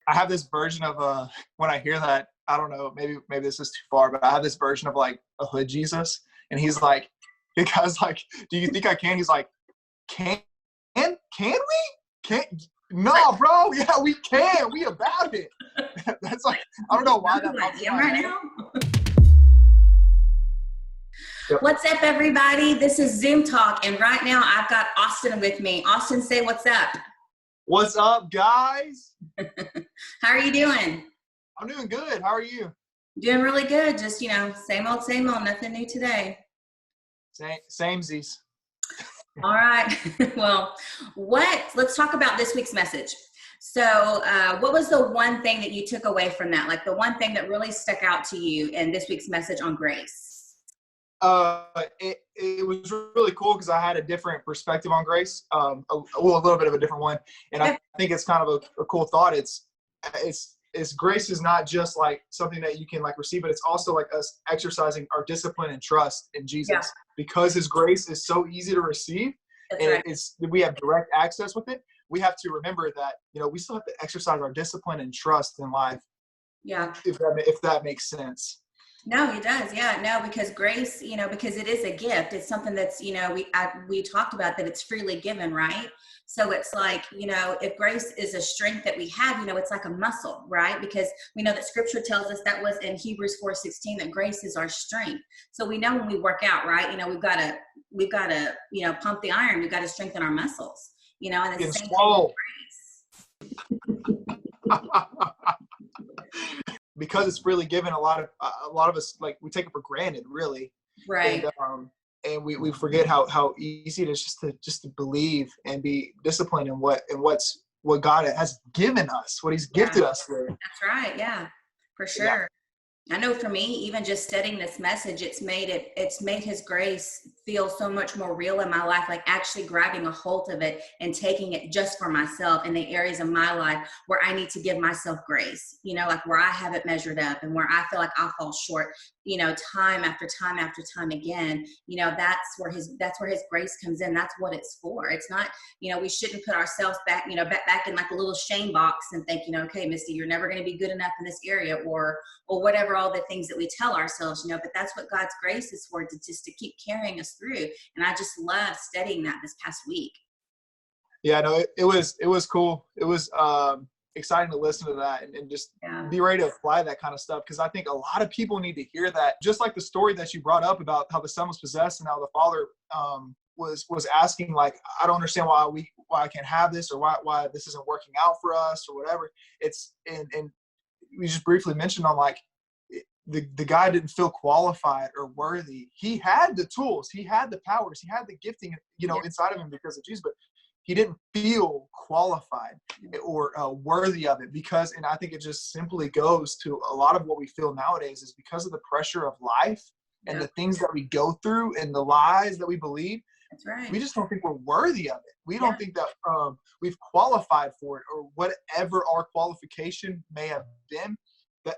I have this version of when I hear that, I don't know, maybe this is too far, but I have this version of like a hood Jesus, and he's like, the guy's like, "Do you think I can?" He's like, "Can we? Can't? No, bro. Yeah, we can. We about it." That's like, I don't know why that pops in my head. Now. Yep. What's up, everybody? This is Zoom Talk, and right now I've got Austin with me. Austin, say what's up. What's up, guys? How are you doing? I'm doing good. How are you? Doing really good. Just, same old, nothing new today. Samesies. All right. Well, let's talk about this week's message. So what was the one thing that you took away from that? Like the one thing that really stuck out to you in this week's message on grace? It was really cool because I had a different perspective on grace, a little bit of a different one. And I think it's kind of a cool thought. It's grace is not just like something that you can like receive, but it's also like us exercising our discipline and trust in Jesus because his grace is so easy to receive. That's and right. We have direct access with it. We have to remember that, we still have to exercise our discipline and trust in life. Yeah. If that makes sense. No, it does. Yeah, no, because grace, because it is a gift. It's something that's, we talked about that it's freely given, right? So it's like, if grace is a strength that we have, it's like a muscle, right? Because we know that scripture tells us that was in Hebrews 4:16, that grace is our strength. So we know when we work out, right? We've got to, pump the iron. We've got to strengthen our muscles, and the same thing with grace. Because it's freely given, a lot of us, like, we take it for granted, really. Right. And we forget how easy it is just to believe and be disciplined in what God has given us, what he's gifted us with. That's right. Yeah, for sure. Yeah. I know for me, even just studying this message, it's made his grace feel so much more real in my life, like actually grabbing a hold of it and taking it just for myself in the areas of my life where I need to give myself grace, like where I haven't measured up and where I feel like I'll fall short, time after time after time again. That's where his grace comes in. That's what it's for. It's not, we shouldn't put ourselves back, back in like a little shame box and think, okay, Misty, you're never going to be good enough in this area or whatever, all the things that we tell ourselves, but that's what God's grace is for, to keep carrying us through. And I just love studying that this past week. Yeah, no, it was cool. It was exciting to listen to that and just be ready to apply that kind of stuff. Because I think a lot of people need to hear that. Just like the story that you brought up about how the son was possessed and how the father was asking, like, I don't understand why I can't have this, or why this isn't working out for us or whatever. It's and we just briefly mentioned on, like, the guy didn't feel qualified or worthy. He had the tools, he had the powers, he had the gifting, inside of him because of Jesus, but he didn't feel qualified or worthy of it and I think it just simply goes to a lot of what we feel nowadays is because of the pressure of life and the things that we go through and the lies that we believe. That's right. We just don't think we're worthy of it. We don't think that we've qualified for it, or whatever our qualification may have been.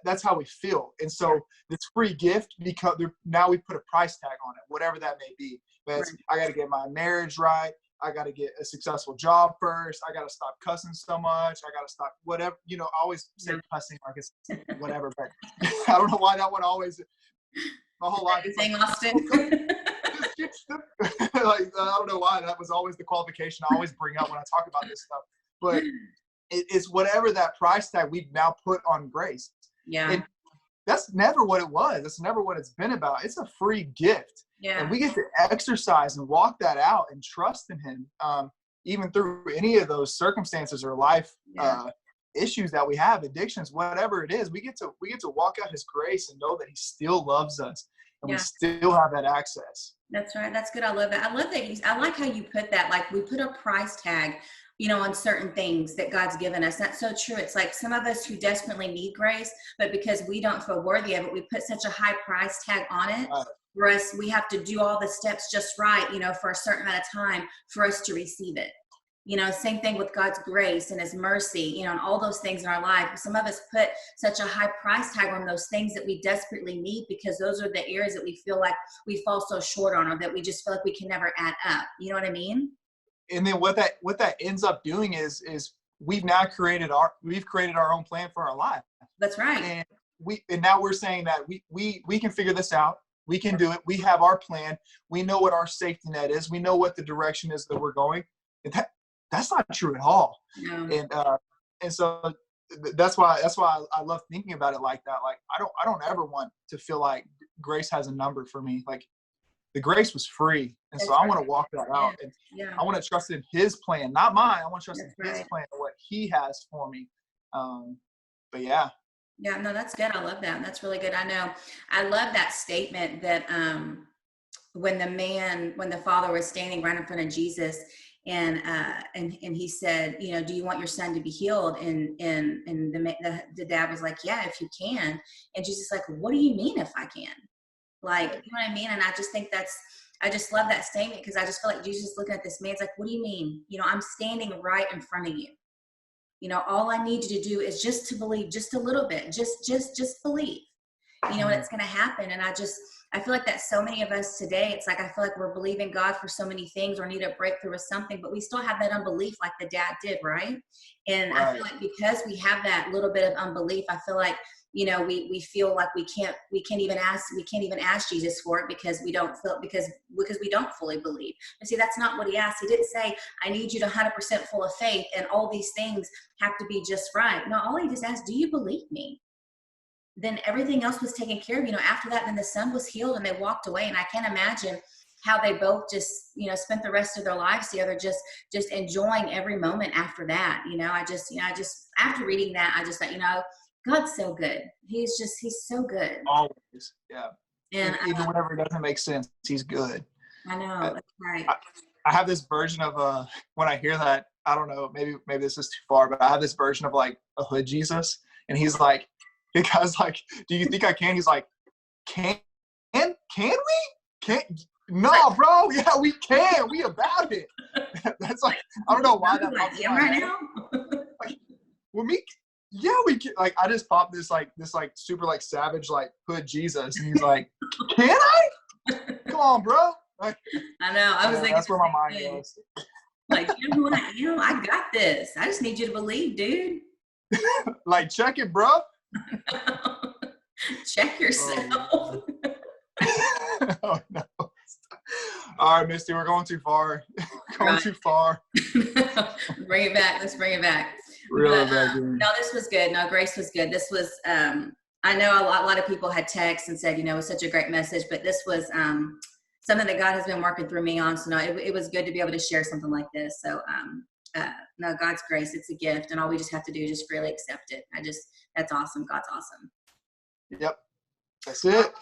That's how we feel. And so this free gift, because now we put a price tag on it, whatever that may be. But I got to get my marriage right. I got to get a successful job first. I got to stop cussing so much. I got to stop whatever, I always say cussing like it's whatever, but I don't know why that one always, my whole life. Anything, like, Austin? Like, I don't know why that was always the qualification I always bring up when I talk about this stuff. But it's whatever that price tag we've now put on grace. Yeah. And that's never what it was. That's never what it's been about. It's a free gift. Yeah. And we get to exercise and walk that out and trust in him, even through any of those circumstances or life issues that we have, addictions, whatever it is. We get to walk out his grace and know that he still loves us and we still have that access. That's right. That's good. I love that. I like how you put that. Like, we put a price tag, on certain things that God's given us. That's so true. It's like some of us who desperately need grace, but because we don't feel worthy of it, we put such a high price tag on it. For us, we have to do all the steps just right, for a certain amount of time for us to receive it. Same thing with God's grace and his mercy, and all those things in our life. Some of us put such a high price tag on those things that we desperately need because those are the areas that we feel like we fall so short on, or that we just feel like we can never add up. You know what I mean? And then what that ends up doing is we've created our own plan for our life. That's right. And now we're saying that we can figure this out. We can do it. We have our plan. We know what our safety net is. We know what the direction is that we're going. And that's not true at all. No. And so that's why I love thinking about it like that. Like I don't ever want to feel like grace has a number for me. Like the grace was free. And so I want to walk that out. And I want to trust in his plan, not mine. I want to trust in his plan and what he has for me. But yeah. Yeah, no, that's good. I love that. That's really good. I know. I love that statement that when the father was standing right in front of Jesus and he said, you know, do you want your son to be healed? And the dad was like, yeah, if you can. And Jesus like, what do you mean if I can? Like, you know what I mean? And I just think I just love that statement because I just feel like Jesus is looking at this man. It's like, what do you mean? You know, I'm standing right in front of you. You know, all I need you to do is just to believe just a little bit, just believe, you know, and it's going to happen. And I feel like that so many of us today, it's like, I feel like we're believing God for so many things or need a breakthrough or something, but we still have that unbelief like the dad did. Right. And I feel like because we have that little bit of unbelief, I feel like, you know, we feel like we can't even ask Jesus for it because we don't fully believe. But see, that's not what he asked. He didn't say, I need you to 100% full of faith and all these things have to be just right. No, all he just asked, do you believe me? Then everything else was taken care of. You know, after that, then the son was healed and they walked away. And I can't imagine how they both just, you know, spent the rest of their lives together, just enjoying every moment after that. You know, I just after reading that, I just thought, you know, God's so good. He's so good. Always. Yeah. And even whenever it doesn't make sense, he's good. I know. That's right. I have this version of when I hear that, I don't know, maybe this is too far, but I have this version of like a hood Jesus. And he's like, the guy's like, do you think I can? He's like, can we? Can't? No, bro. Yeah, we can. We about it. That's like, I don't know why that pops in right now. Like, well, yeah, we can. Like, I just popped this super like savage like hood Jesus, and he's like, "Can I? Come on, bro!" Like, I know. I was thinking that's where my mind goes. Like, you know who I am? I got this. I just need you to believe, dude. Like, check it, bro. Check yourself. Oh no! All right, Misty, we're going too far. Too far. Bring it back. Let's bring it back. Really no, this was good. No, grace was good. This was, I know a lot of people had texted and said, you know, it was such a great message, but this was something that God has been working through me on. So no, it was good to be able to share something like this. So no, God's grace, it's a gift. And all we just have to do is just freely accept it. That's awesome. God's awesome. Yep. That's it.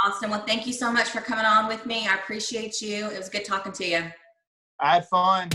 Austin, well, thank you so much for coming on with me. I appreciate you. It was good talking to you. I had fun.